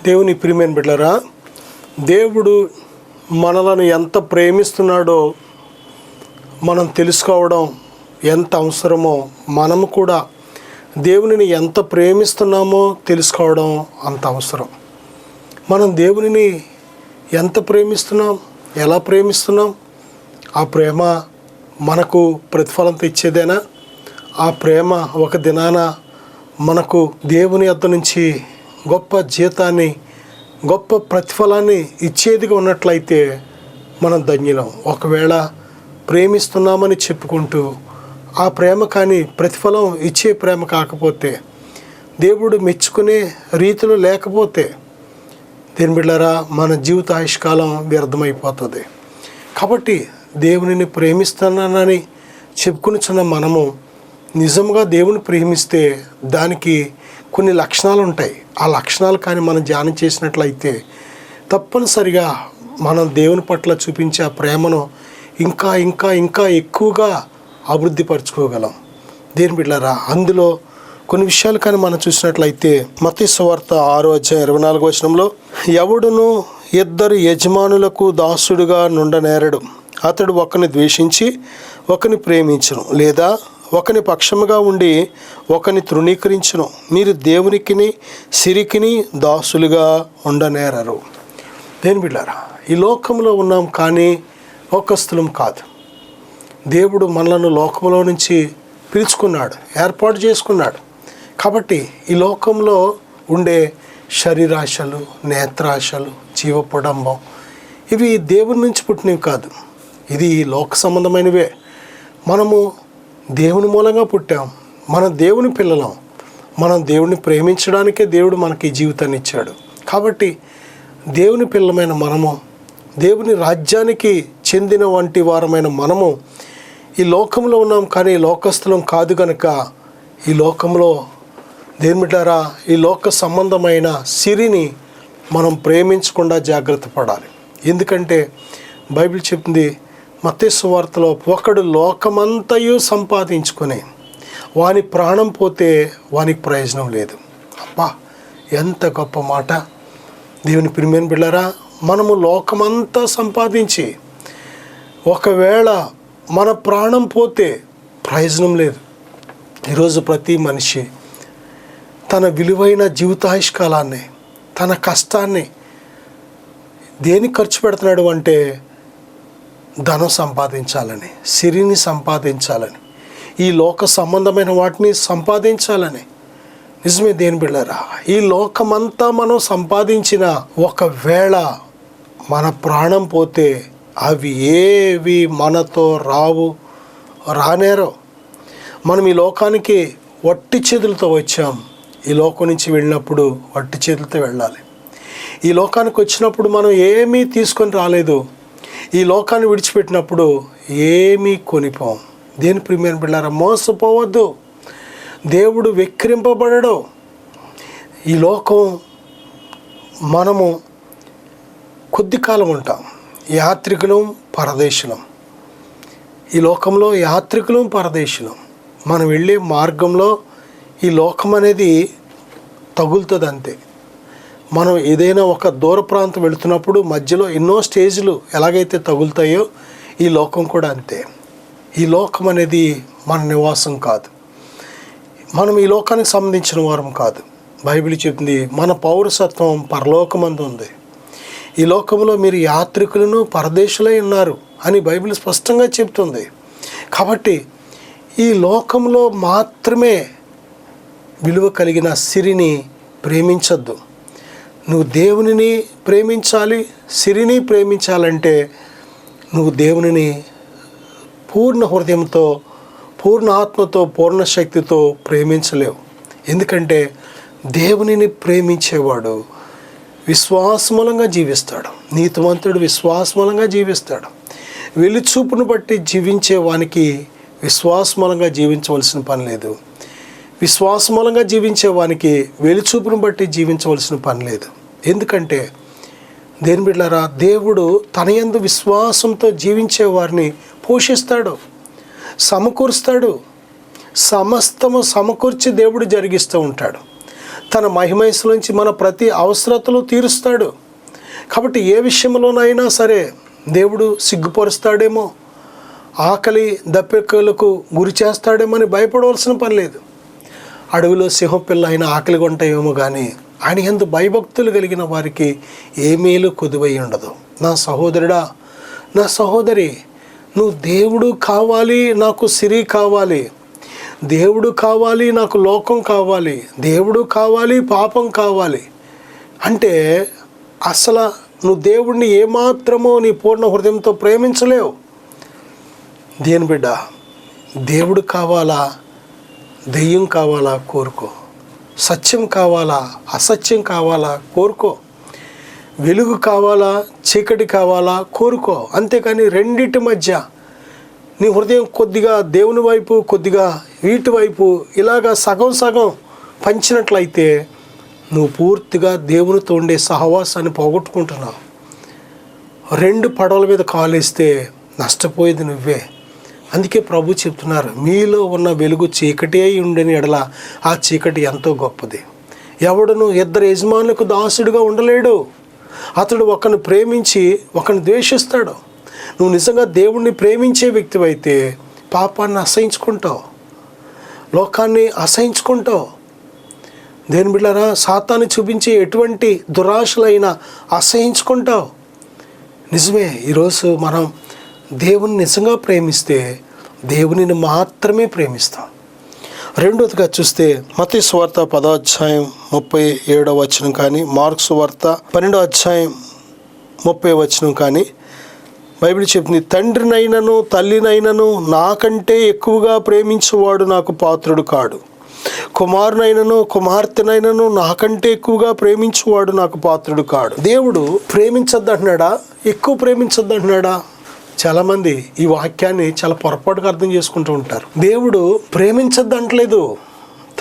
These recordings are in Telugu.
దేవుని ప్రియమైన బిడ్డలారా, దేవుడు మనలను ఎంత ప్రేమిస్తున్నాడో మనం తెలుసుకోవడం ఎంత అవసరమో, మనము కూడా దేవునిని ఎంత ప్రేమిస్తున్నామో తెలుసుకోవడం అంత అవసరం. మనం దేవునిని ఎంత ప్రేమిస్తున్నాం, ఎలా ప్రేమిస్తున్నాం? ఆ ప్రేమ మనకు ప్రతిఫలం తెచ్చేదేనా? ఆ ప్రేమ ఒక దినాన మనకు దేవుని యొద్ద నుంచి గొప్ప జీతాన్ని, గొప్ప ప్రతిఫలాన్ని ఇచ్చేదిగా ఉన్నట్లయితే మనం ధన్యులం. ఒకవేళ ప్రేమిస్తున్నామని చెప్పుకుంటూ ఆ ప్రేమ కానీ ప్రతిఫలం ఇచ్చే ప్రేమ కాకపోతే, దేవుడు మెచ్చుకునే రీతిలో లేకపోతే, దేని బిడ్డలారా, మన జీవిత ఆయుష్కాలం వ్యర్థమైపోతుంది. కాబట్టి దేవునిని ప్రేమిస్తున్నానని చెప్పుకునిచున్న మనము నిజంగా దేవుని ప్రేమిస్తే దానికి కొన్ని లక్షణాలు ఉంటాయి. ఆ లక్షణాలు కానీ మనం ధ్యానం చేసినట్లయితే తప్పనిసరిగా మనం దేవుని పట్ల చూపించే ఆ ప్రేమను ఇంకా ఇంకా ఇంకా ఎక్కువగా అభివృద్ధి పరచుకోగలం. దేని బిడ్డలారా, అందులో కొన్ని విషయాలు కానీ మనం చూసినట్లయితే మత్తయి సువార్త 6:24 ఎవడును ఇద్దరు యజమానులకు దాసుడుగా నుండనేరడు. అతడు ఒకని ద్వేషించి ఒకని ప్రేమించును, లేదా ఒకని పక్షముగా ఉండి ఒకని తృణీకరించును. మీరు దేవునికిని సిరికిని దాసులుగా ఉండనేరరు. దేని బిడ్డలారా, ఈ లోకంలో ఉన్నాం కానీ లోకస్తులం కాదు. దేవుడు మనలను లోకంలో నుంచి పిలుచుకున్నాడు, ఏర్పాటు చేసుకున్నాడు. కాబట్టి ఈ లోకంలో ఉండే శరీరాశలు, నేత్రాశలు, జీవపొడంబం ఇవి దేవుని నుంచి పుట్టినవి కాదు. ఇది లోక సంబంధమైనవే. మనము దేవుని మూలంగా పుట్టాం, మనం దేవుని పిల్లలం. మనం దేవుని ప్రేమించడానికే దేవుడు మనకి జీవితాన్ని ఇచ్చాడు. కాబట్టి దేవుని పిల్లమైన మనము, దేవుని రాజ్యానికి చెందిన వంటి వారమైన మనము ఈ లోకంలో ఉన్నాం కానీ లోకస్తులం కాదు కనుక ఈ లోకంలో దేని బిడ్డారా, ఈ లోక సంబంధమైన సిరిని మనం ప్రేమించకుండా జాగ్రత్త పడాలి. ఎందుకంటే బైబిల్ చెప్తుంది మత్తయి సువార్తలో, ఒకడు లోకమంతయు సంపాదించుకొని వాని ప్రాణం పోతే వానికి ప్రయోజనం లేదు. అబ్బా, ఎంత గొప్ప మాట! దేవుని ప్రియమైన బిడ్డలారా, మనము లోకమంతా సంపాదించి ఒకవేళ మన ప్రాణం పోతే ప్రయోజనం లేదు. ఈరోజు ప్రతి మనిషి తన విలువైన జీవితాయుష్కాలాన్ని, తన కష్టాన్ని దేనికి ఖర్చు పెడుతున్నాడు అంటే ధనం సంపాదించాలని, సిరిని సంపాదించాలని, ఈ లోక సంబంధమైన వాటిని సంపాదించాలని. నిజమే దేని బిడ్డలారా, ఈ లోకమంతా మనం సంపాదించిన ఒకవేళ మన ప్రాణం పోతే అవి ఏవి మనతో రానేరో. మనం ఈ లోకానికి వట్టి చేతులతో వచ్చాం. ఈ లోకం నుంచి వెళ్ళినప్పుడు వట్టి చేతులతో వెళ్ళాలి. ఈ లోకానికి వచ్చినప్పుడు మనం ఏమీ తీసుకొని రాలేదు. ఈ లోకాన్ని విడిచిపెట్టినప్పుడు ఏమీ కొనిపోం. దేని ప్రియమైన బిడ్డలారా, మోసపోవద్దు. దేవుడు వెక్కిరింపబడడు. ఈ లోకం మనము కొద్ది కాలం ఉంటాం, యాత్రికులం, పరదేశులం. ఈ లోకంలో యాత్రికులం, పరదేశులం. మనం వెళ్ళే మార్గంలో ఈ లోకం అనేది తగులుతుంది అంతే. మనం ఏదైనా ఒక దూర ప్రాంతం వెళుతున్నప్పుడు మధ్యలో ఎన్నో స్టేజ్లు ఎలాగైతే తగులుతాయో ఈ లోకం కూడా అంతే. ఈ లోకం అనేది మన నివాసం కాదు. మనం ఈ లోకానికి సంబంధించిన వారం కాదు. బైబిల్ చెప్తుంది మన పౌరసత్వం పరలోకమందు ఉంది. ఈ లోకంలో మీరు యాత్రికులను, పరదేశులై ఉన్నారు అని బైబిల్ స్పష్టంగా చెప్తుంది. కాబట్టి ఈ లోకంలో మాత్రమే విలువ కలిగిన సిరిని ప్రేమించద్దు. నువ్వు దేవునిని ప్రేమించాలి, సిరిని ప్రేమించాలంటే నువ్వు దేవునిని పూర్ణ హృదయంతో, పూర్ణ ఆత్మతో, పూర్ణ శక్తితో ప్రేమించలేవు. ఎందుకంటే దేవునిని ప్రేమించేవాడు విశ్వాసమూలంగా జీవిస్తాడు. నీతిమంతుడు విశ్వాసమూలంగా జీవిస్తాడు. వెలుచూపును బట్టి జీవించే వానికి విశ్వాసమూలంగా జీవించవలసిన పని లేదు. విశ్వాసమూలంగా జీవించే వానికి వెలుచూపును బట్టి జీవించవలసిన పని లేదు. ఎందుకంటే దేని బిడ్డలారా, దేవుడు తన యందు విశ్వాసంతో జీవించే వారిని పోషిస్తాడు, సమకూరుస్తాడు. సమస్తము సమకూర్చి దేవుడు జరిగిస్తూ ఉంటాడు. తన మహిమైసులోంచి మన ప్రతి అవసరతలు తీరుస్తాడు. కాబట్టి ఏ విషయంలోనైనా సరే దేవుడు సిగ్గుపరుస్తాడేమో, ఆకలి దప్పికలకు గురి చేస్తాడేమో అని భయపడవలసిన పని లేదు. అడవిలో సింహపిల్ల అయిన ఆకలి కొంటాయేమో కానీ ఆయన యందు భయభక్తులు కలిగిన వారికి ఏ మేలు కొదువై ఉండదు. నా సహోదరుడా, నా సహోదరి, నువ్వు దేవుడు కావాలి, నాకు సిరి కావాలి, దేవుడు కావాలి, నాకు లోకం కావాలి, దేవుడు కావాలి, పాపం కావాలి అంటే అసలు నువ్వు దేవుడిని ఏమాత్రమో నీ పూర్ణ హృదయంతో ప్రేమించలేవు. దేని బిడ్డ, దేవుడు కావాలా, దెయ్యం కావాలా కోరుకో, సత్యం కావాలా, అసత్యం కావాలా కోరుకో, వెలుగు కావాలా, చీకటి కావాలా కోరుకో. అంతేకాని రెండిటి మధ్య నీ హృదయం కొద్దిగా దేవుని వైపు, కొద్దిగా వీటి వైపు ఇలాగా సగం సగం పంచినట్లయితే నువ్వు పూర్తిగా దేవునితో ఉండే సహవాసాన్ని పోగొట్టుకుంటున్నావు. రెండు పడవల మీద కాలేస్తే నష్టపోయేది నువ్వే. అందుకే ప్రభు చెప్తున్నారు, మీలో ఉన్న వెలుగు చీకటి అయి ఉండని ఎడల ఆ చీకటి ఎంతో గొప్పది. ఎవడును ఇద్దరు యజమానులకు దాసుడిగా ఉండలేడు. అతడు ఒకరిని ప్రేమించి ఒకరిని ద్వేషిస్తాడు. నువ్వు నిజంగా దేవుణ్ణి ప్రేమించే వ్యక్తివైతే పాపాన్ని అసహించుకుంటావు, లోకాన్ని అసహించుకుంటావు. దేని బిడ్డలారా, సాతాను చూపించే ఎటువంటి దురాశలైనా అసహించుకుంటావు. నిజమే, ఈరోజు మనం దేవుని నిజంగా ప్రేమిస్తే దేవునిని మాత్రమే ప్రేమిస్తాం. రెండోదిగా చూస్తే మత్తయి సువార్త 10వ అధ్యాయం 37వ వచనం కానీ, మార్కు సువార్త 12వ అధ్యాయం 30వ వచనం కానీ బైబిల్ చెప్తుంది, తండ్రినైనను తల్లినైనను నాకంటే ఎక్కువగా ప్రేమించేవాడు నాకు పాత్రుడు కాడు, కుమారునైనను కుమార్తెనైనను నాకంటే ఎక్కువగా ప్రేమించేవాడు నాకు పాత్రుడు కాడు. దేవుడు ప్రేమించద్దు అంటున్నాడా, ఎక్కువ ప్రేమించద్దు అంటున్నాడా? చాలామంది ఈ వాక్యాన్ని చాలా పొరపాటుగా అర్థం చేసుకుంటూ ఉంటారు. దేవుడు ప్రేమించద్దు అంటలేదు,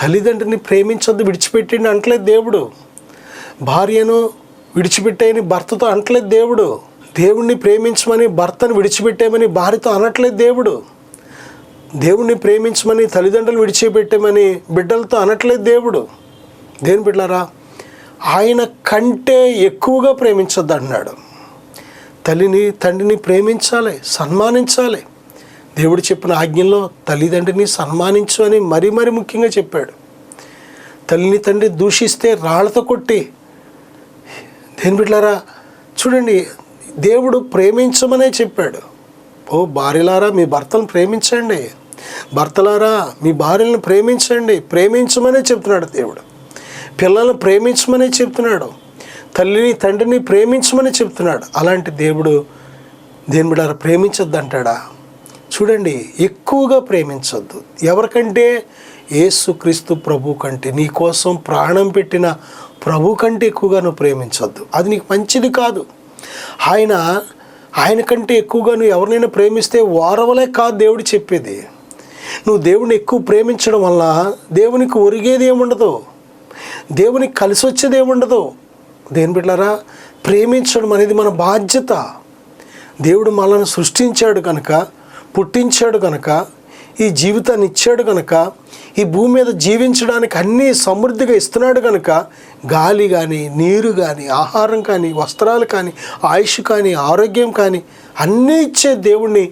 తల్లిదండ్రిని ప్రేమించొద్దు విడిచిపెట్టండి అంటలేదు దేవుడు, భార్యను విడిచిపెట్టేయని భర్తతో అంటలేదు దేవుడు, దేవుణ్ణి ప్రేమించమని భర్తను విడిచిపెట్టేమని భార్యతో అనట్లేదు దేవుడు, దేవుణ్ణి ప్రేమించమని తల్లిదండ్రులు విడిచిపెట్టేమని బిడ్డలతో అనట్లేదు దేవుడు. దేని బిడ్డలారా, ఆయన కంటే ఎక్కువగా ప్రేమించొద్దు అంటున్నాడు. తల్లిని తండ్రిని ప్రేమించాలి, సన్మానించాలి. దేవుడు చెప్పిన ఆజ్ఞల్లో తల్లిదండ్రిని సన్మానించు అని మరీ ముఖ్యంగా చెప్పాడు. తల్లిని తండ్రి దూషిస్తే రాళ్లతో కొట్టి. దేని బిడ్డలారా, చూడండి, దేవుడు ప్రేమించమనే చెప్పాడు. ఓ భార్యలారా, మీ భర్తలను ప్రేమించండి, భర్తలారా మీ భార్యలను ప్రేమించండి, ప్రేమించమనే చెప్తున్నాడు దేవుడు. పిల్లలను ప్రేమించమనే చెప్తున్నాడు, తల్లిని తండ్రిని ప్రేమించమని చెప్తున్నాడు. అలాంటి దేవుడు దేని బిడ్డలారా ప్రేమించొద్దు అంటాడా? చూడండి, ఎక్కువగా ప్రేమించొద్దు. ఎవరికంటే? యేసుక్రీస్తు ప్రభు కంటే, నీ కోసం ప్రాణం పెట్టిన ప్రభు కంటే ఎక్కువగా నువ్వు ప్రేమించొద్దు. అది నీకు మంచిది కాదు. ఆయన కంటే ఎక్కువగా నువ్వు ఎవరినైనా ప్రేమిస్తే వారవలే కాదు దేవుడు చెప్పేది. నువ్వు దేవుని ఎక్కువ ప్రేమించడం వల్ల దేవునికి ఒరిగేది ఏముండదు, దేవునికి కలిసి వచ్చేది ఏముండదు. దేని బిడ్డలారా, ప్రేమించడం అనేది మన బాధ్యత. దేవుడు మనల్ని సృష్టించాడు కనుక, పుట్టించాడు కనుక, ఈ జీవితాన్ని ఇచ్చాడు కనుక, ఈ భూమి మీద జీవించడానికి అన్నీ సమృద్ధిగా ఇస్తున్నాడు కనుక, గాలి కానీ, నీరు కానీ, ఆహారం కానీ, వస్త్రాలు కానీ, ఆయుష్ కానీ, ఆరోగ్యం కానీ అన్నీ ఇచ్చే దేవుణ్ణి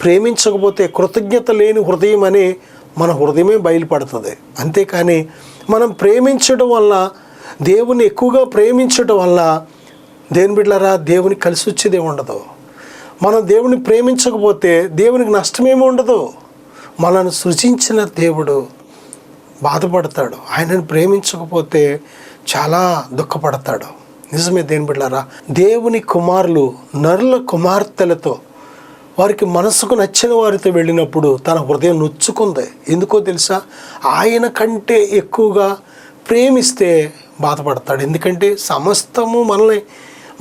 ప్రేమించకపోతే కృతజ్ఞత లేని హృదయం అని మన హృదయమే బయలుపడుతుంది. అంతేకాని మనం ప్రేమించడం వల్ల, దేవుని ఎక్కువగా ప్రేమించడం వల్ల దేని బిడ్డలారా దేవునికి కలిసి వచ్చేది ఏమి ఉండదు. మనం దేవుని ప్రేమించకపోతే దేవునికి నష్టమేమి ఉండదు. మనల్ని సృజించిన దేవుడు బాధపడతాడు, ఆయనను ప్రేమించకపోతే చాలా దుఃఖపడతాడు. నిజమే దేని బిడ్డలారా, దేవుని కుమారులు నరుల కుమార్తెలతో, వారికి మనసుకు నచ్చిన వారితో వెళ్ళినప్పుడు తన హృదయం నొచ్చుకుంది. ఎందుకో తెలుసా? ఆయన కంటే ఎక్కువగా ప్రేమిస్తే బాధపడతాడు. ఎందుకంటే సమస్తము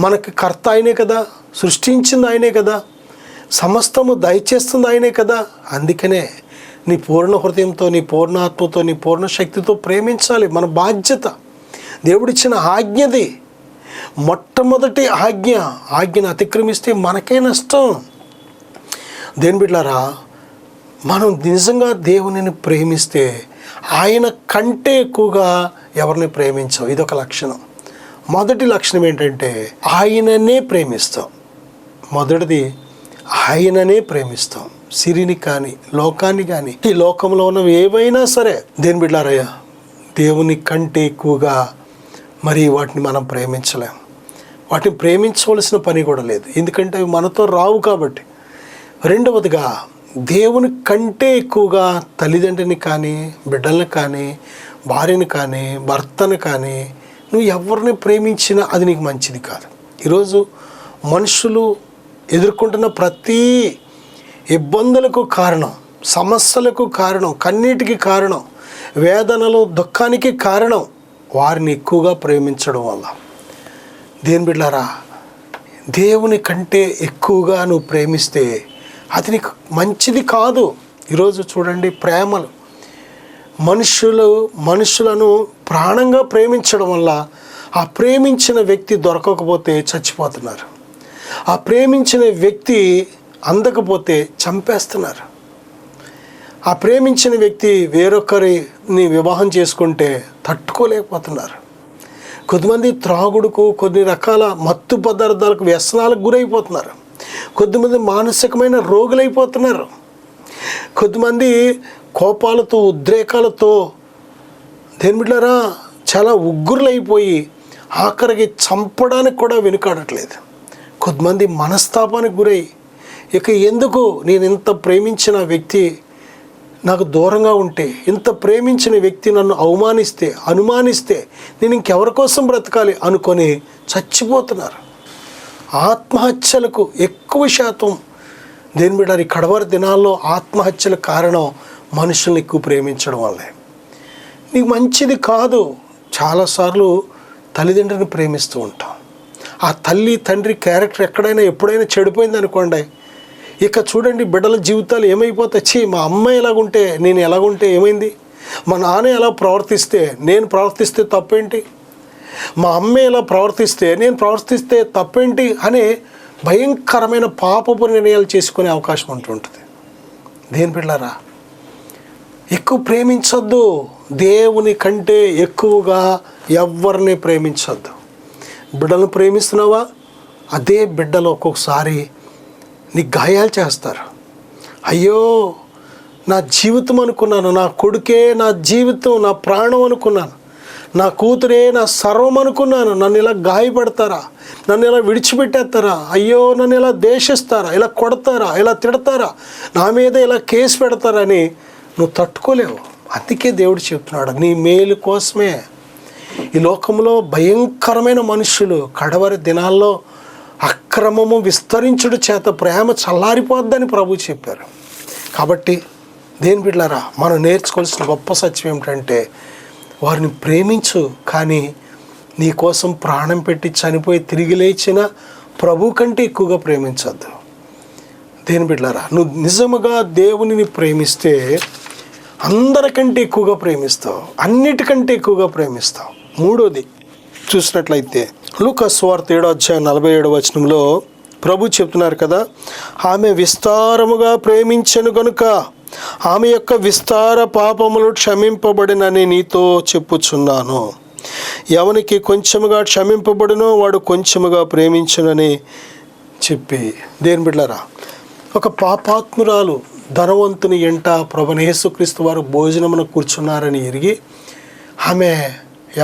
మనకి కర్త ఆయనే కదా, సృష్టించింది ఆయనే కదా, సమస్తము దయచేస్తుంది ఆయనే కదా. అందుకనే నీ పూర్ణ హృదయంతో, నీ పూర్ణ ఆత్మతో, నీ పూర్ణ శక్తితో ప్రేమించాలి. మన బాధ్యత. దేవుడిచ్చిన ఆజ్ఞది, మొట్టమొదటి ఆజ్ఞను అతిక్రమిస్తే మనకే నష్టం. దేని బిడ్డలారా, మనం నిజంగా దేవునిని ప్రేమిస్తే ఆయన కంటే ఎక్కువగా ఎవరిని ప్రేమించావు. ఇదొక లక్షణం. మొదటి లక్షణం ఏంటంటే ఆయననే ప్రేమిస్తాం. మొదటిది ఆయననే ప్రేమిస్తాం. సిరిని కానీ లోకాన్ని కానీ ఈ లోకంలో ఉన్నవి ఏవైనా సరే దేని బిడ్డారయ్యా, దేవుని కంటే ఎక్కువగా మరి వాటిని మనం ప్రేమించలేం. వాటిని ప్రేమించవలసిన పని కూడా లేదు, ఎందుకంటే అవి మనతో రావు కాబట్టి. రెండవదిగా దేవుని కంటే ఎక్కువగా తల్లిదండ్రిని కానీ బిడ్డల్ని కానీ భార్యని కానీ భర్తను కానీ నువ్వు ఎవరిని ప్రేమించినా అది నీకు మంచిది కాదు. ఈరోజు మనుషులు ఎదుర్కొంటున్న ప్రతి ఇబ్బందులకు కారణం, సమస్యలకు కారణం, కన్నీటికి కారణం, వేదనలు దుఃఖానికి కారణం వారిని ఎక్కువగా ప్రేమించడం వల్ల. దేని బిడ్డారా, దేవుని కంటే ఎక్కువగా నువ్వు ప్రేమిస్తే అది నీకు మంచిది కాదు. ఈరోజు చూడండి, ప్రేమలు మనుషులను ప్రాణంగా ప్రేమించడం వల్ల ఆ ప్రేమించిన వ్యక్తి దొరకకపోతే చచ్చిపోతున్నారు. ఆ ప్రేమించిన వ్యక్తి అందకపోతే చంపేస్తున్నారు. ఆ ప్రేమించిన వ్యక్తి వేరొకరిని వివాహం చేసుకుంటే తట్టుకోలేకపోతున్నారు. కొద్దిమంది త్రాగుడుకు, కొన్ని రకాల మత్తు పదార్థాలకు, వ్యసనాలకు గురైపోతున్నారు. కొద్దిమంది మానసికమైన రోగులైపోతున్నారు. కొద్దిమంది కోపాలతో, ఉద్రేకాలతో దేని బిడ్డారా చాలా ఉగ్గురులైపోయి ఆఖరికి చంపడానికి కూడా వెనుకాడట్లేదు. కొద్దిమంది మనస్తాపానికి గురై ఇక ఎందుకు నేను ఇంత ప్రేమించిన వ్యక్తి నాకు దూరంగా ఉంటే, ఇంత ప్రేమించిన వ్యక్తి నన్ను అవమానిస్తే, అనుమానిస్తే నేను ఇంకెవరి కోసం బ్రతకాలి అనుకొని చచ్చిపోతున్నారు. ఆత్మహత్యలకు ఎక్కువ శాతం దేని బిడ్డారు ఈ కడవరి దినాల్లో ఆత్మహత్యలకు కారణం మనుషుల్ని ఎక్కువ ప్రేమించడం వల్లే. నీకు మంచిది కాదు. చాలాసార్లు తల్లిదండ్రులను ప్రేమిస్తూ ఉంటాం. ఆ తల్లి తండ్రి క్యారెక్టర్ ఎక్కడైనా ఎప్పుడైనా చెడిపోయింది అనుకోండి, ఇక చూడండి బిడ్డల జీవితాలు ఏమైపోతాయి. మా అమ్మ ఎలాగుంటే నేను ఎలాగుంటే ఏమైంది, మా నాన్న ఎలా ప్రవర్తిస్తే నేను ప్రవర్తిస్తే తప్పేంటి, మా అమ్మ ఎలా ప్రవర్తిస్తే నేను ప్రవర్తిస్తే తప్పేంటి అనే భయంకరమైన పాపపు నిర్ణయాలు చేసుకునే అవకాశం ఉంటుంటుంది. దేని బిడ్డలారా, ఎక్కువ ప్రేమించొద్దు. దేవుని కంటే ఎక్కువగా ఎవరిని ప్రేమించొద్దు. బిడ్డలను ప్రేమిస్తున్నావా, అదే బిడ్డలు ఒక్కొక్కసారి నీ గాయాలు చేస్తారు. అయ్యో నా జీవితం అనుకున్నాను, నా కొడుకే నా జీవితం, నా ప్రాణం అనుకున్నాను, నా కూతురే నా సర్వం అనుకున్నాను, నన్ను ఇలా గాయపడతారా, నన్ను ఇలా విడిచిపెట్టేస్తారా, అయ్యో నన్ను ఇలా దేశిస్తారా, ఇలా కొడతారా, ఇలా తిడతారా, నా మీద ఇలా కేసు పెడతారని నువ్వు తట్టుకోలేవు. అందుకే దేవుడు చెప్తున్నాడు, నీ మేలు కోసమే. ఈ లోకంలో భయంకరమైన మనుషులు కడవరి దినాల్లో అక్రమము విస్తరించుడు చేత ప్రేమ చల్లారిపోద్దని ప్రభు చెప్పారు. కాబట్టి దేని బిడ్డలారా, మనం నేర్చుకోవాల్సిన గొప్ప సత్యం ఏమిటంటే వారిని ప్రేమించు, కానీ నీ కోసం ప్రాణం పెట్టి చనిపోయి తిరిగి లేచిన ప్రభు కంటే ఎక్కువగా ప్రేమించద్దు. దేని బిడ్డలారా, నువ్వు నిజముగా దేవునిని ప్రేమిస్తే అందరికంటే ఎక్కువగా ప్రేమిస్తావు, అన్నిటికంటే ఎక్కువగా ప్రేమిస్తావు. మూడోది చూసినట్లయితే లూకా సువార్త 7:47 ప్రభు చెప్తున్నారు కదా, ఆమె విస్తారముగా ప్రేమించెను గనుక ఆమె యొక్క విస్తార పాపములు క్షమింపబడినని నీతో చెప్పుచున్నాను. ఎవనికి కొంచెముగా క్షమింపబడునో వాడు కొంచెముగా ప్రేమించునని చెప్పి. దేని బిడ్డలారా, ఒక పాపాత్మురాలు ధనవంతుని ఎంట ప్రభువైన యేసుక్రీస్తు వారు భోజనమున కూర్చున్నారని ఎరిగి ఆమె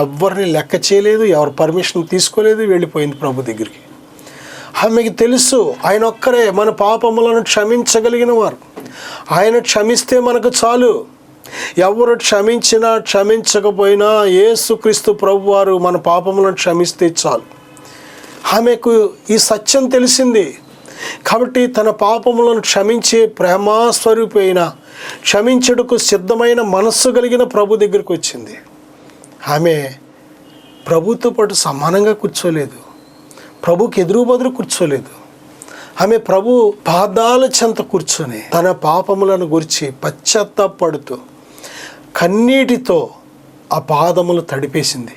ఎవరిని లెక్క చేయలేదు, ఎవరు పర్మిషన్ తీసుకోలేదు, వెళ్ళిపోయింది ప్రభు దగ్గరికి. ఆమెకి తెలుసు ఆయన ఒక్కరే మన పాపములను క్షమించగలిగిన వారు. ఆయన క్షమిస్తే మనకు చాలు. ఎవరు క్షమించినా క్షమించకపోయినా యేసుక్రీస్తు ప్రభు వారు మన పాపములను క్షమిస్తే చాలు. ఆమెకు ఈ సత్యం తెలిసింది కాబట్టి తన పాపములను క్షమించే ప్రేమాస్వరూపి అయిన, క్షమించుటకు సిద్ధమైన మనస్సు కలిగిన ప్రభు దగ్గరికి వచ్చింది. ఆమె ప్రభుతో పాటు సమానంగా కూర్చోలేదు, ప్రభుకి ఎదురు బదులు కూర్చోలేదు. ఆమె ప్రభు పాదాల చెంత కూర్చొని తన పాపములను గురించి పశ్చాత్తాపడుతూ కన్నీటితో ఆ పాదములు తడిపేసింది.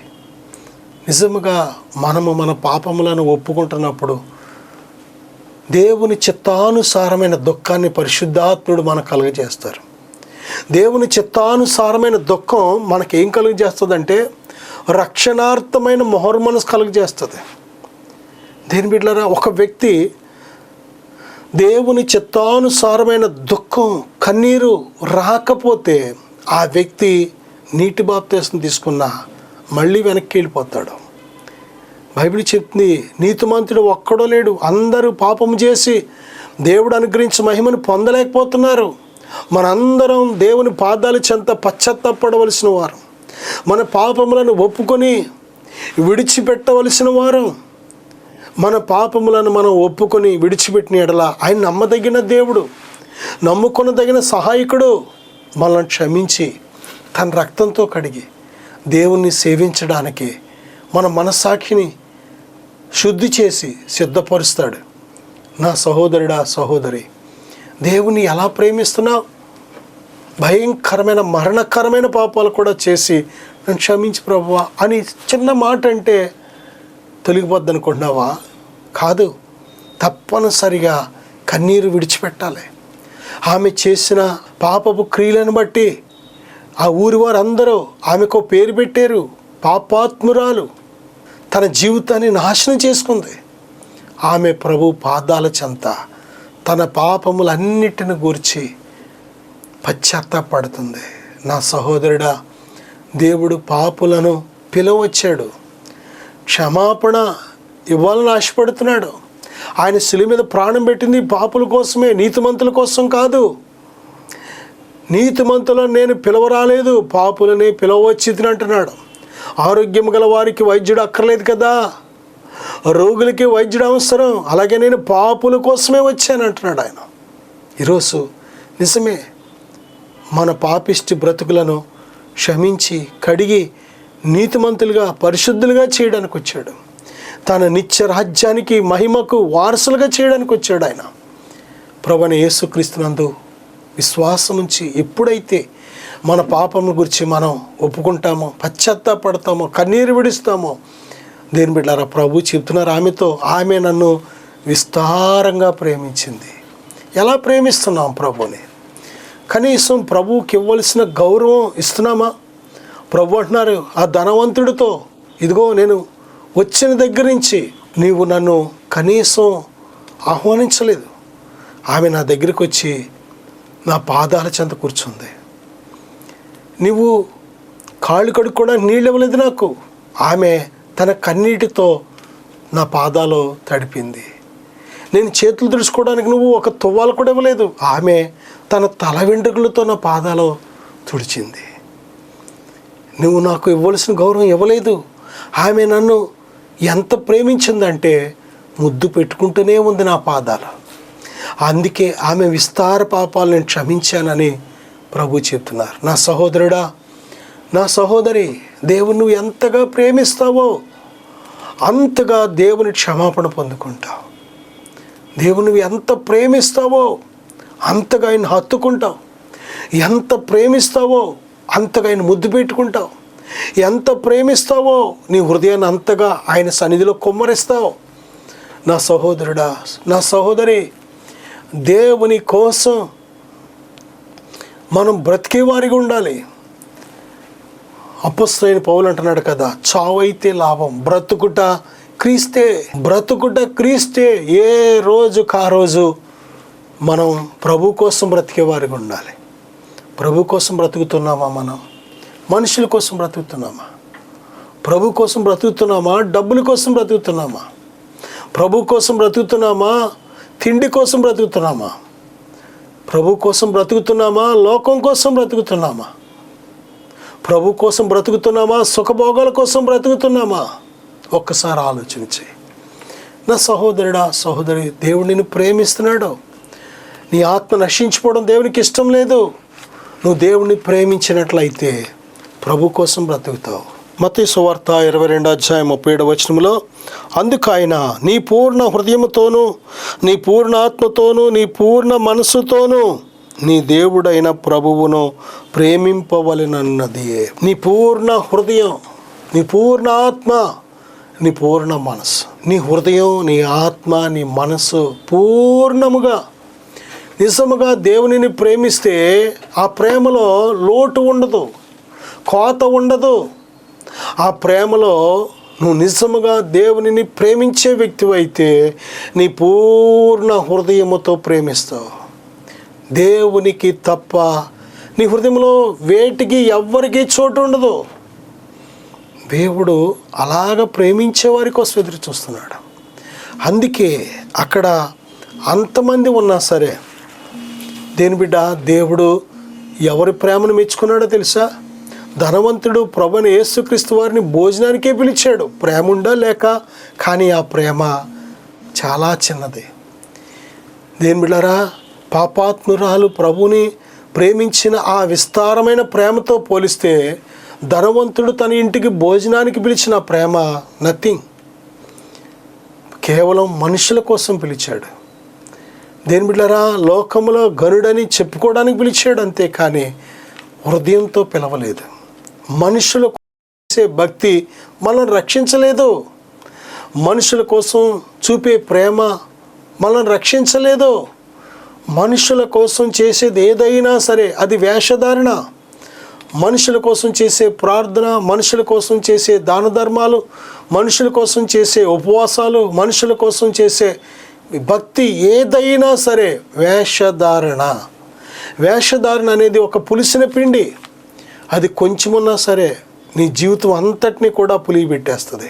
నిజముగా మనము మన పాపములను ఒప్పుకుంటున్నప్పుడు దేవుని చిత్తానుసారమైన దుఃఖాన్ని పరిశుద్ధాత్ముడు మనకు కలుగజేస్తారు. దేవుని చిత్తానుసారమైన దుఃఖం మనకేం కలుగు చేస్తుందంటే రక్షణార్థమైన మొహరు మనసు కలుగు చేస్తుంది. దేని బిడ్డలారా, ఒక వ్యక్తి దేవుని చిత్తానుసారమైన దుఃఖం కన్నీరు రాకపోతే ఆ వ్యక్తి నీటి బాప్తీసం తీసుకున్నా మళ్ళీ వెనక్కి వెళ్ళిపోతాడు. బైబిల్ చెప్తుంది, నీతిమంతుడు ఒక్కడో లేడు, అందరూ పాపం చేసి దేవుడు అనుగ్రహించి మహిమను పొందలేకపోతున్నారు. మనందరం దేవుని పాదాల చెంత పశ్చాత్తాపడవలసిన వారు, మన పాపములను ఒప్పుకొని విడిచిపెట్టవలసిన వారు. మన పాపములను మనం ఒప్పుకొని విడిచిపెట్టిన ఎడల ఆయన నమ్మదగిన దేవుడు, నమ్ముకొనదగిన సహాయకుడు. మనల్ని క్షమించి తన రక్తంతో కడిగి దేవుణ్ణి సేవించడానికి మన మనస్సాక్షిని శుద్ధి చేసి సిద్ధపరుస్తాడు. నా సహోదరుడా, సహోదరి, దేవుని ఎలా ప్రేమిస్తున్నావు? భయంకరమైన మరణకరమైన పాపాలు కూడా చేసి నన్ను క్షమించి ప్రభువా అని చిన్న మాట అంటే తొలగిపోద్ది అనుకుంటున్నావా? కాదు, తప్పనిసరిగా కన్నీరు విడిచిపెట్టాలి. ఆమె చేసిన పాపపు క్రియలను బట్టి ఆ ఊరి వారందరూ ఆమెకు పేరు పెట్టారు, పాపాత్మురాలు. తన జీవితాన్ని నాశనం చేసుకుంది. ఆమె ప్రభు పాదాల చెంత తన పాపములన్నిటిని గూర్చి పశ్చాత్తాపడుతుంది. నా సహోదరుడా, దేవుడు పాపులను పిలవచ్చాడు, క్షమాపణ ఇవ్వాలని ఆశపడుతున్నాడు. ఆయన శిలువ మీద ప్రాణం పెట్టింది పాపుల కోసమే, నీతిమంతుల కోసం కాదు. నీతిమంతులను నేను పిలవరాలేదు, పాపులనే పిలవచ్చి అంటున్నాడు. ఆరోగ్యం గల వారికి వైద్యుడు అక్కర్లేదు కదా, రోగులకి వైద్యుడు అవసరం. అలాగే నేను పాపుల కోసమే వచ్చాను అంటున్నాడు ఆయన. ఈరోజు నిజమే, మన పాపిష్టి బ్రతుకులను క్షమించి కడిగి నీతిమంతులుగా పరిశుద్ధులుగా చేయడానికి వచ్చాడు. తన నిత్య రాజ్యానికి మహిమకు వారసులుగా చేయడానికి వచ్చాడు ఆయన. ప్రభువైన యేసుక్రీస్తునందు విశ్వాసం ఉంచి ఎప్పుడైతే మన పాపం గురించి మనం ఒప్పుకుంటామో, పశ్చాత్తాపడతామో, కన్నీరు విడుస్తామో, దేని బిడ్డారా, ప్రభు చెప్తున్నారు ఆమెతో, ఆమె నన్ను విస్తారంగా ప్రేమించింది. ఎలా ప్రేమిస్తున్నాం ప్రభుని? కనీసం ప్రభువుకి ఇవ్వాల్సిన గౌరవం ఇస్తున్నామా? ప్రభు అంటున్నారు ఆ ధనవంతుడితో, ఇదిగో నేను వచ్చిన దగ్గర నుంచి నీవు నన్ను కనీసం ఆహ్వానించలేదు. ఆమె నా దగ్గరికి వచ్చి నా పాదాల చెంత కూర్చుంది. నీవు కాళ్ళు కడుక్కోవడానికి నీళ్ళు ఇవ్వలేదు నాకు. ఆమె తన కన్నీటితో నా పాదాలు తడిపింది. నేను చేతులు తుడుచుకోవడానికి నువ్వు ఒక తువ్వాలు కూడా ఇవ్వలేదు. ఆమె తన తల వెంట్రుకలతో నా పాదాలు తుడిచింది. నువ్వు నాకు ఇవ్వాల్సిన గౌరవం ఇవ్వలేదు. ఆమె నన్ను ఎంత ప్రేమించిందంటే ముద్దు పెట్టుకుంటూనే ఉంది నా పాదాలు. అందుకే ఆమె విస్తార పాపాలు నేను క్షమించానని ప్రభు చెప్తున్నారు. నా సహోదరుడా, నా సహోదరి, దేవుని నువ్వు ఎంతగా ప్రేమిస్తావో అంతగా దేవుని క్షమాపణ పొందుకుంటావు. దేవుని నువ్వు ఎంత ప్రేమిస్తావో అంతగా ఆయన హత్తుకుంటావు. ఎంత ప్రేమిస్తావో అంతగా ఆయన ముద్దు పెట్టుకుంటావు. ఎంత ప్రేమిస్తావో నీ హృదయాన్ని అంతగా ఆయన సన్నిధిలో కుమ్మరిస్తావు. నా సహోదరుడా, నా సహోదరి, దేవుని కోసం మనం బ్రతికేవారిగా ఉండాలి. అపొస్తలుడైన పౌలు అంటున్నాడు కదా, చావైతే లాభం, బ్రతుకుట క్రీస్తే. బ్రతుకుట క్రీస్తే. ఏ రోజుకు ఆ రోజు మనం ప్రభు కోసం బ్రతికేవారిగా ఉండాలి. ప్రభు కోసం బ్రతుకుతున్నామా? మనం మనుషుల కోసం బ్రతుకుతున్నామా? ప్రభు కోసం బ్రతుకుతున్నామా? డబ్బుల కోసం బ్రతుకుతున్నామా? ప్రభు కోసం బ్రతుకుతున్నామా? తిండి కోసం బ్రతుకుతున్నామా? ప్రభు కోసం బ్రతుకుతున్నామా? లోకం కోసం బ్రతుకుతున్నామా? ప్రభు కోసం బ్రతుకుతున్నామా? సుఖభోగాల కోసం బ్రతుకుతున్నామా? ఒక్కసారి ఆలోచించి. నా సహోదరుడా, సహోదరి, దేవుడు నిన్ను ప్రేమిస్తున్నాడు. నీ ఆత్మ నశించిపోవడం దేవునికి ఇష్టం లేదు. నువ్వు దేవుణ్ణి ప్రేమించినట్లయితే ప్రభు కోసం బ్రతుకుతావు. మత్తయి సువార్త 22:37 అందుకు ఆయన, నీ పూర్ణ హృదయముతోనూ, నీ పూర్ణ ఆత్మతోనూ, నీ పూర్ణ మనస్సుతోనూ నీ దేవుడైన ప్రభువును ప్రేమింపవలెనన్నది. నీ పూర్ణ హృదయం, నీ పూర్ణ ఆత్మ, నీ పూర్ణ మనస్సు, నీ హృదయం, నీ ఆత్మ, నీ మనస్సు పూర్ణముగా నిజముగా దేవునిని ప్రేమిస్తే ఆ ప్రేమలో లోటు ఉండదు, కోత ఉండదు. ఆ ప్రేమలో నువ్వు నిజముగా దేవునిని ప్రేమించే వ్యక్తివైతే నీ పూర్ణ హృదయముతో ప్రేమిస్తావు. దేవునికి తప్ప నీ హృదయంలో వేటికి ఎవ్వరికీ చోటు ఉండదు. దేవుడు అలాగ ప్రేమించే వారి కోసం ఎదురు చూస్తున్నాడు. అందుకే అక్కడ అంతమంది ఉన్నా సరే దేని బిడ్డ, దేవుడు ఎవరి ప్రేమను మెచ్చుకున్నాడో తెలుసా? ధనవంతుడు ప్రభువైన యేసుక్రీస్తు వారిని భోజనానికే పిలిచాడు. ప్రేమ ఉండా లేక, కానీ ఆ ప్రేమ చాలా చిన్నది. దేని బిడ్డారా, పాపాత్మురాలు ప్రభుని ప్రేమించిన ఆ విస్తారమైన ప్రేమతో పోలిస్తే ధనవంతుడు తన ఇంటికి భోజనానికి పిలిచిన ప్రేమ నథింగ్. కేవలం మనుషుల కోసం పిలిచాడు. దేని బిడ్డారా, లోకంలో గనుడని చెప్పుకోవడానికి పిలిచాడు అంతే, కానీ హృదయంతో పిలవలేదు. మనుషుల చేసే భక్తి మనల్ని రక్షించలేదు. మనుషుల కోసం చూపే ప్రేమ మనల్ని రక్షించలేదు. మనుషుల కోసం చేసేది ఏదైనా సరే అది వేషధారణ. మనుషుల కోసం చేసే ప్రార్థన, మనుషుల కోసం చేసే దాన ధర్మాలు, మనుషుల కోసం చేసే ఉపవాసాలు, మనుషుల కోసం చేసే భక్తి ఏదైనా సరే వేషధారణ. వేషధారణ అనేది ఒక పులిసిన పిండి. అది కొంచెమున్నా సరే నీ జీవితం అంతటినీ కూడా పులియబెట్టేస్తుంది.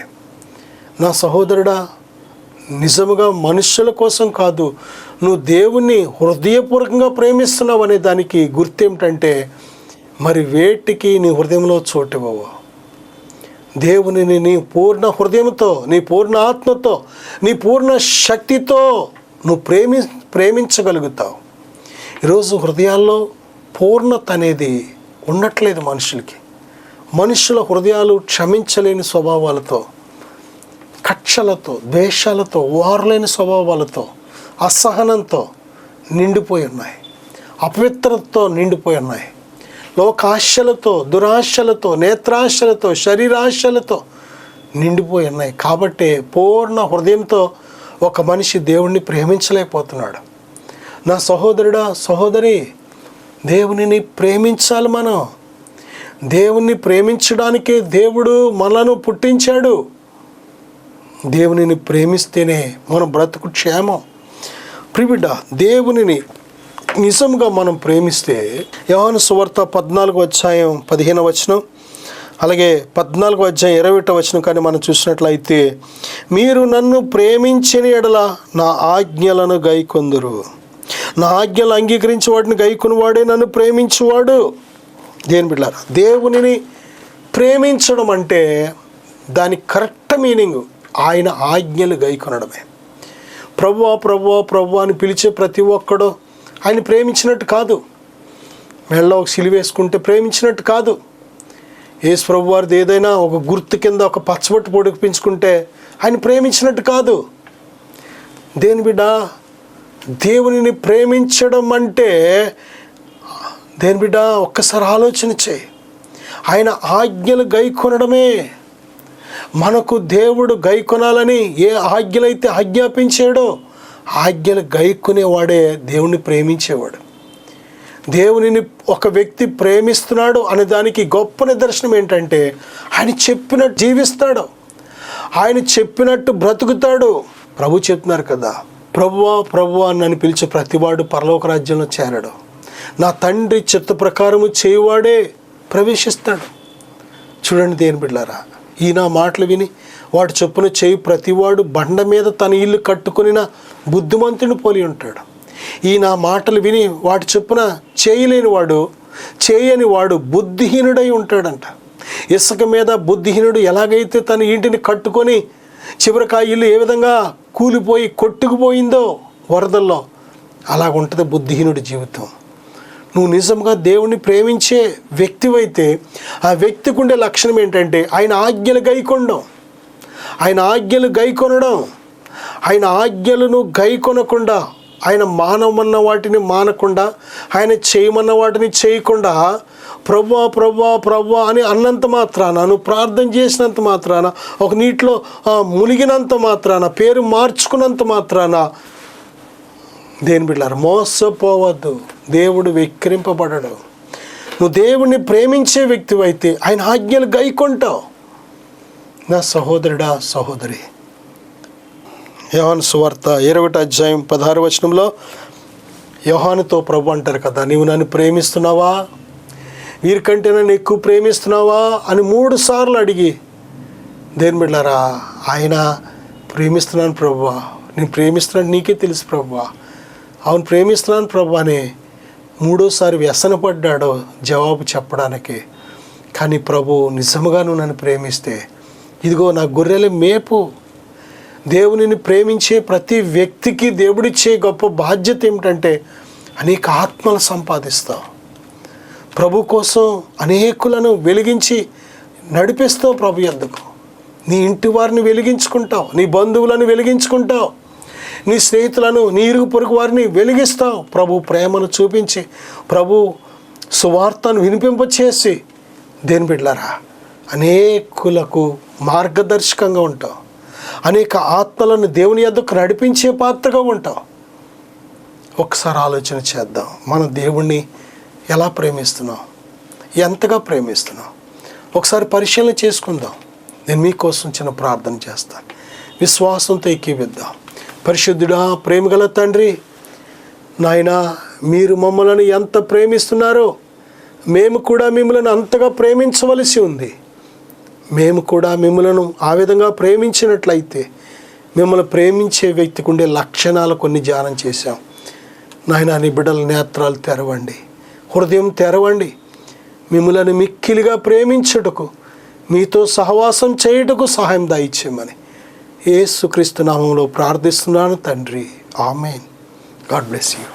నా సహోదరుడా, నిజముగా మనుషుల కోసం కాదు, నువ్వు దేవుణ్ణి హృదయపూర్వకంగా ప్రేమిస్తున్నావు అనే దానికి గుర్తేమిటంటే, మరి వేటికి నీ హృదయంలో చోటివ్వవు. దేవునిని నీ పూర్ణ హృదయంతో, నీ పూర్ణ ఆత్మతో, నీ పూర్ణ శక్తితో నువ్వు ప్రేమించగలుగుతావు. ఈరోజు హృదయాల్లో పూర్ణత అనేది ఉండట్లేదు మనుషులకి. మనుషుల హృదయాలు క్షమించలేని స్వభావాలతో, కక్షలతో, ద్వేషాలతో, వారలేని స్వభావాలతో, అసహనంతో నిండిపోయి ఉన్నాయి. అపవిత్రతతో నిండిపోయి ఉన్నాయి. లోకాశలతో, దురాశలతో, నేత్రాశలతో, శరీరాశలతో నిండిపోయి ఉన్నాయి. కాబట్టి పూర్ణ హృదయంతో ఒక మనిషి దేవుణ్ణి ప్రేమించలేకపోతున్నాడు. నా సహోదరుడా, సహోదరి, దేవునిని ప్రేమించాలి. మనం దేవుణ్ణి ప్రేమించడానికే దేవుడు మనను పుట్టించాడు. దేవునిని ప్రేమిస్తేనే మన బ్రతుకు క్షేమం. ప్రియబిడ్డ, దేవునిని నిజంగా మనం ప్రేమిస్తే యోహాను సువార్త 14:15 అలాగే 14:21 కానీ మనం చూసినట్లయితే, మీరు నన్ను ప్రేమించిన ఎడల నా ఆజ్ఞలను గైకొందురు, నా ఆజ్ఞలు అంగీకరించి వాటిని గైకొనివాడే నన్ను ప్రేమించువాడు. దేని బిడ్డలారా, దేవునిని ప్రేమించడం అంటే దాని కరెక్ట్ మీనింగ్ ఆయన ఆజ్ఞలు గైకొనడమే. ప్రభువా ప్రభువా ప్రభువా అని పిలిచే ప్రతి ఒక్కడో ఆయన ప్రేమించినట్టు కాదు. మెడలో ఒక సిలువ వేసుకుంటే ప్రేమించినట్టు కాదు. యేసు ప్రభు వారిది ఏదైనా ఒక గుర్తు కింద ఒక పచ్చబొట్టు పొడిపించుకుంటే ఆయన ప్రేమించినట్టు కాదు. దేని బిడ్డ, దేవునిని ప్రేమించడం అంటే దేని బిడ్డ, ఒక్కసారి ఆలోచన చేయి. ఆయన ఆజ్ఞలు గైకొనడమే. మనకు దేవుడు గైకొనాలని ఏ ఆజ్ఞలైతే ఆజ్ఞాపించాడో ఆజ్ఞలు గైకొనేవాడే దేవుణ్ణి ప్రేమించేవాడు. దేవునిని ఒక వ్యక్తి ప్రేమిస్తున్నాడు అనే దానికి గొప్ప నిదర్శనం ఏంటంటే, ఆయన చెప్పినట్టు జీవిస్తాడు, ఆయన చెప్పినట్టు బ్రతుకుతాడు. ప్రభు చెప్తున్నారు కదా, ప్రభువా ప్రభువా అని పిలిచే ప్రతివాడు పరలోక రాజ్యంలో చేరడు, నా తండ్రి చిత్త ప్రకారము చేయువాడే ప్రవేశిస్తాడు. చూడండి దేని బిడ్డలారా, ఈయన మాటలు విని వాడు చొప్పున చేయి ప్రతివాడు బండ మీద తన ఇల్లు కట్టుకుని బుద్ధిమంతుని పోలి ఉంటాడు. ఈయన మాటలు విని వాటి చొప్పున చేయని వాడు బుద్ధిహీనుడై ఉంటాడంట. ఇసుక మీద బుద్ధిహీనుడు ఎలాగైతే తన ఇంటిని కట్టుకొని చివరికి ఆ ఇల్లు ఏ విధంగా కూలిపోయి కొట్టుకుపోయిందో వరదల్లో, అలాగ ఉంటుంది బుద్ధిహీనుడి జీవితం. నువ్వు నిజంగా దేవుణ్ణి ప్రేమించే వ్యక్తివైతే ఆ వ్యక్తికి ఉండే లక్షణం ఏంటంటే ఆయన ఆజ్ఞలు గైకొనడం. ఆయన ఆజ్ఞలు గైకొనడం. ఆయన ఆజ్ఞలను గైకొనకుండా, ఆయన మానమన్న వాటిని మానకుండా, ఆయన చేయమన్న వాటిని చేయకుండా, ప్రభువా ప్రభువా ప్రభువా అని అన్నంత మాత్రాన, నువ్వు ప్రార్థన చేసినంత మాత్రాన, ఒక నీటిలో మునిగినంత మాత్రాన, పేరు మార్చుకున్నంత మాత్రాన దేని బిడ్డలారా, మోసపోవద్దు. దేవుడు వెక్కిరింపబడడు. నువ్వు దేవుణ్ణి ప్రేమించే వ్యక్తివి అయితే ఆయన ఆజ్ఞలు గైకొంటావు. నా సహోదరుడా, సహోదరి, యోహాను సువార్త 20:16 యోహానుతో ప్రభు అంటారు కదా, నీవు నన్ను ప్రేమిస్తున్నావా, వీరికంటే నన్ను ఎక్కువ ప్రేమిస్తున్నావా అని 3 సార్లు అడిగి, దేని బిడ్డలారా, ఆయన ప్రేమిస్తున్నాను ప్రభువా, నేను ప్రేమిస్తున్నాను నీకే తెలుసు ప్రభువా, అవును ప్రేమిస్తున్నాను ప్రభు అని 3సారి వ్యసనపడ్డాడు జవాబు చెప్పడానికి. కానీ ప్రభు, నిజముగా నువ్వు నన్ను ప్రేమిస్తే ఇదిగో నా గొర్రెల మేపు. దేవునిని ప్రేమించే ప్రతి వ్యక్తికి దేవుడిచ్చే గొప్ప బాధ్యత ఏమిటంటే అనేక ఆత్మలు సంపాదిస్తావు. ప్రభు కోసం అనేకులను వెలిగించి నడిపిస్తావు ప్రభు యొద్దకు. నీ ఇంటి వారిని వెలిగించుకుంటావు, నీ బంధువులను వెలిగించుకుంటావు, నీ స్నేహితులను, నీ ఇరుగు పొరుగు వారిని వెలిగిస్తావు. ప్రభు ప్రేమను చూపించి, ప్రభు సువార్తను వినిపింపచేసి, దేని బిడ్డలారా, అనేకులకు మార్గదర్శకంగా ఉంటావు. అనేక ఆత్మలను దేవుని యొద్దకు నడిపించే పాత్రగా ఉంటావు. ఒకసారి ఆలోచన చేద్దాం, మన దేవుణ్ణి ఎలా ప్రేమిస్తున్నాం, ఎంతగా ప్రేమిస్తున్నాం ఒకసారి పరిశీలన చేసుకుందాం. నేను మీకోసం చిన్న ప్రార్థన చేస్తాను. విశ్వాసంతో ఎక్కివిద్దాం. పరిశుద్ధుడా, ప్రేమగల తండ్రి, నాయనా, మీరు మమ్మల్ని ఎంత ప్రేమిస్తున్నారో మేము కూడా మిమ్మల్ని అంతగా ప్రేమించవలసి ఉంది. మేము కూడా మిమ్మల్ని ఆ విధంగా ప్రేమించినట్లయితే మిమ్మల్ని ప్రేమించే వ్యక్తికి ఉండే లక్షణాలు కొన్ని ధ్యానం చేశాం. నాయనా, నీ బిడ్డల నేత్రాలు తెరవండి, హృదయం తెరవండి. మిమ్మల్ని మిక్కిలిగా ప్రేమించుటకు, మీతో సహవాసం చేయుటకు సహాయం దయచేయమని యేసుక్రీస్తు నామములో ప్రార్థిస్తున్నాను తండ్రి. ఆమేన్. God bless you.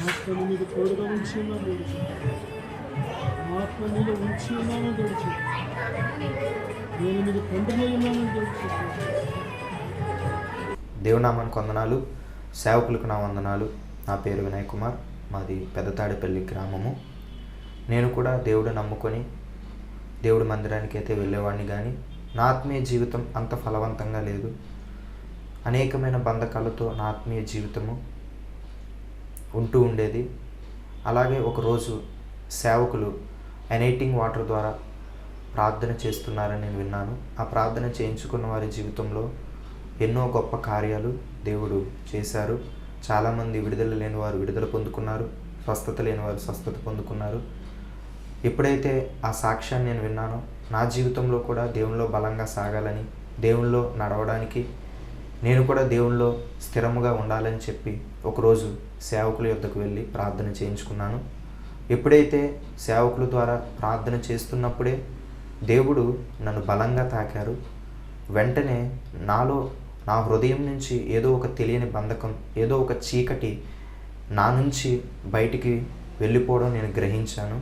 ఆత్మని మీద తోడుగా ఉంచి ఉన్నాను, ఆత్మ మీద ఉంచి ఉన్నాను తెలుసు, నేను మీద తండ్రి ఉన్నానని తెలుసు. దేవునామానికి వందనాలు, సేవకులకు నా వందనాలు. నా పేరు వినయ్ కుమార్, మాది పెద్దతాడేపల్లి గ్రామము. నేను కూడా దేవుడు నమ్ముకొని దేవుడి మందిరానికి అయితే వెళ్ళేవాడిని, కానీ నా ఆత్మీయ జీవితం అంత ఫలవంతంగా లేదు. అనేకమైన బంధకాలతో నా ఆత్మీయ జీవితము ఉంటూ ఉండేది. అలాగే ఒకరోజు సేవకులు ఎనైటింగ్ వాటర్ ద్వారా ప్రార్థన చేస్తున్నారని నేను విన్నాను. ఆ ప్రార్థన చేయించుకున్న వారి జీవితంలో ఎన్నో గొప్ప కార్యాలు దేవుడు చేశారు. చాలామంది విడుదల లేని వారు విడుదల పొందుకున్నారు, స్వస్థత లేని వారు స్వస్థత పొందుకున్నారు. ఎప్పుడైతే ఆ సాక్ష్యాన్ని నేను విన్నానో, నా జీవితంలో కూడా దేవునిలో బలంగా సాగాలని, దేవునిలో నడవడానికి నేను కూడా దేవునిలో స్థిరముగా ఉండాలని చెప్పి ఒకరోజు సేవకుల యొద్దకు వెళ్ళి ప్రార్థన చేయించుకున్నాను. ఎప్పుడైతే సేవకుల ద్వారా ప్రార్థన చేస్తున్నప్పుడే దేవుడు నన్ను బలంగా తాకారు. వెంటనే నా హృదయం నుంచి ఏదో ఒక తెలియని బంధకం, ఏదో ఒక చీకటి నా నుంచి బయటికి వెళ్ళిపోవడం నేను గ్రహించాను.